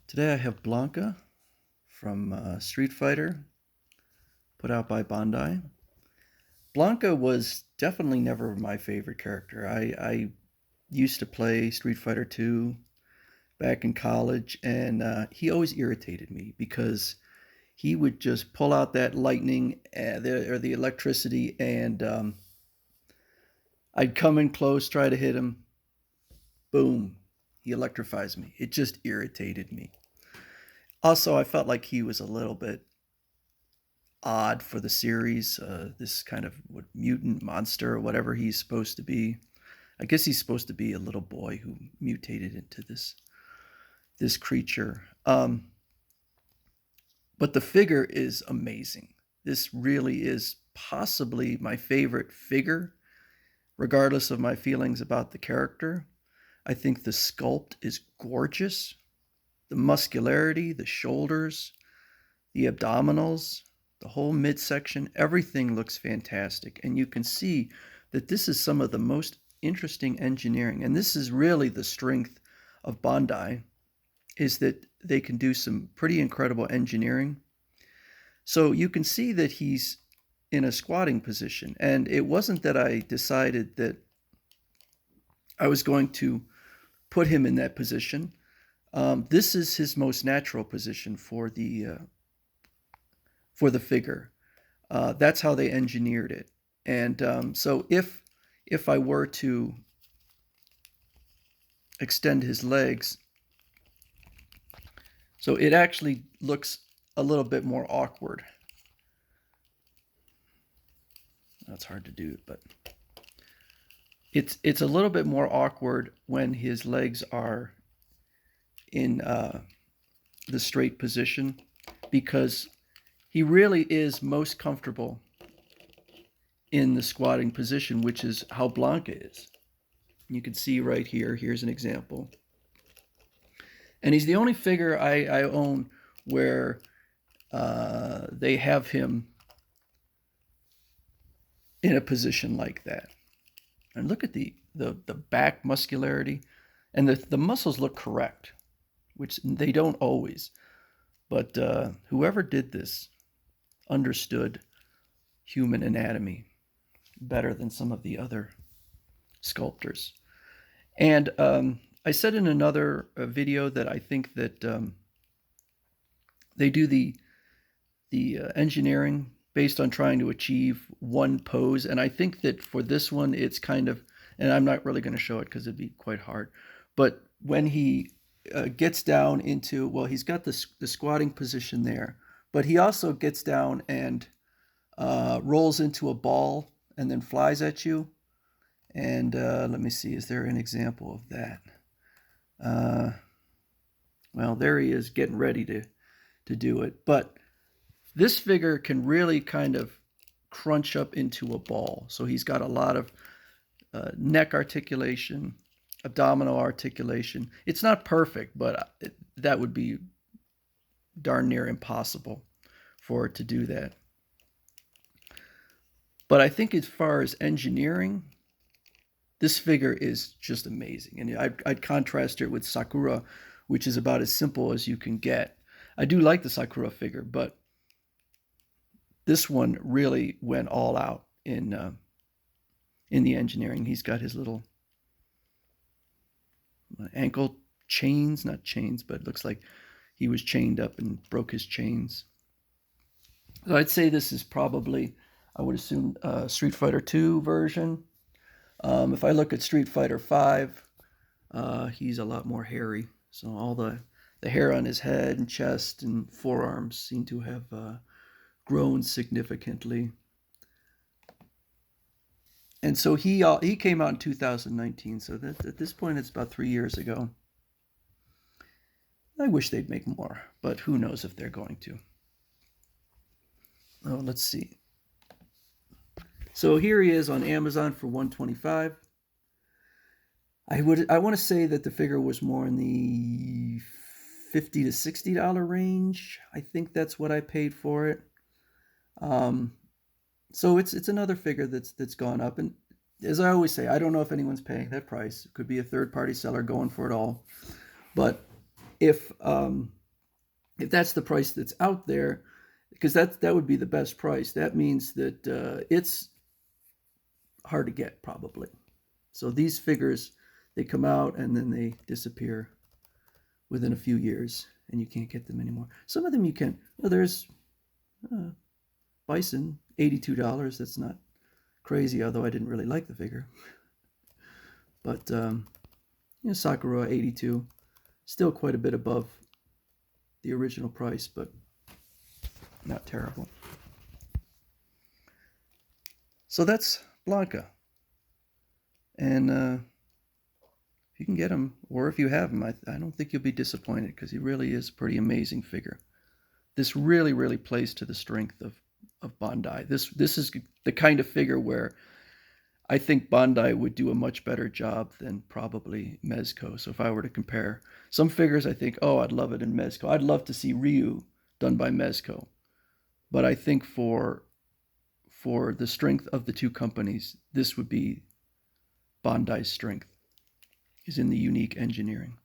Today I have Blanka from Street Fighter, put out by Bandai. Blanka was definitely never my favorite character. I used to play Street Fighter 2 back in college, and he always irritated me because he would just pull out that lightning or the electricity, and I'd come in close, try to hit him. Boom, he electrifies me. It just irritated me. Also, I felt like he was a little bit odd for the series. This kind of mutant monster or whatever he's supposed to be. I guess he's supposed to be a little boy who mutated into this creature. But the figure is amazing. This really is possibly my favorite figure, regardless of my feelings about the character. I think the sculpt is gorgeous. The muscularity, the shoulders, the abdominals, the whole midsection, everything looks fantastic. And you can see that this is some of the most interesting engineering. And this is really the strength of Bandai, is that they can do some pretty incredible engineering. So you can see that he's in a squatting position. And it wasn't that I decided that I was going to put him in that position. This is his most natural position for the figure. That's how they engineered it. And so if I were to extend his legs, so it actually looks a little bit more awkward. That's hard to do, but it's a little bit more awkward when his legs are in the straight position, because he really is most comfortable in the squatting position, which is how Blanka is. You can see right here, here's an example. And he's the only figure I own where they have him in a position like that. And look at the back muscularity, and the muscles look correct, which they don't always. But whoever did this understood human anatomy better than some of the other sculptors. And I said in another video that I think that they do the engineering based on trying to achieve one pose. And I think that for this one, it's kind of, and I'm not really going to show it because it'd be quite hard, but when he gets down into, well, he's got the squatting position there, but he also gets down and rolls into a ball and then flies at you. And let me see, is there an example of that? Well, there he is getting ready to do it. But this figure can really kind of crunch up into a ball. So he's got a lot of neck articulation, abdominal articulation. It's not perfect, but that would be darn near impossible for it to do that. But I think as far as engineering, this figure is just amazing. And I'd contrast it with Sakura, which is about as simple as you can get. I do like the Sakura figure, but this one really went all out in the engineering. He's got his little ankle chains, not chains, but it looks like he was chained up and broke his chains. So I'd say this is probably, I would assume, Street Fighter 2 version. If I look at Street Fighter 5, he's a lot more hairy. So all the hair on his head and chest and forearms seem to have grown significantly. And so he came out in 2019, so that at this point it's about 3 years ago. I wish they'd make more, but who knows if they're going to. Oh, let's see. So here he is on Amazon for $125. I want to say that the figure was more in the $50 to $60 range. I think that's what I paid for it. So it's another figure that's gone up. And as I always say, I don't know if anyone's paying that price. It could be a third-party seller going for it all. But if if that's the price that's out there, because that would be the best price, that means that it's hard to get probably. So these figures, they come out and then they disappear within a few years, and you can't get them anymore. Some of them you can. Well, there's Bison, $82. That's not crazy, although I didn't really like the figure. But Sakura, 82, still quite a bit above the original price, but not terrible. So that's Blanka. And if you can get him, or if you have him, I don't think you'll be disappointed, because he really is a pretty amazing figure. This really, really plays to the strength of Bandai. This is the kind of figure where I think Bandai would do a much better job than probably Mezco. So if I were to compare some figures, I think, oh, I'd love it in Mezco. I'd love to see Ryu done by Mezco. But I think for the strength of the two companies, this would be Bandai's strength, is in the unique engineering.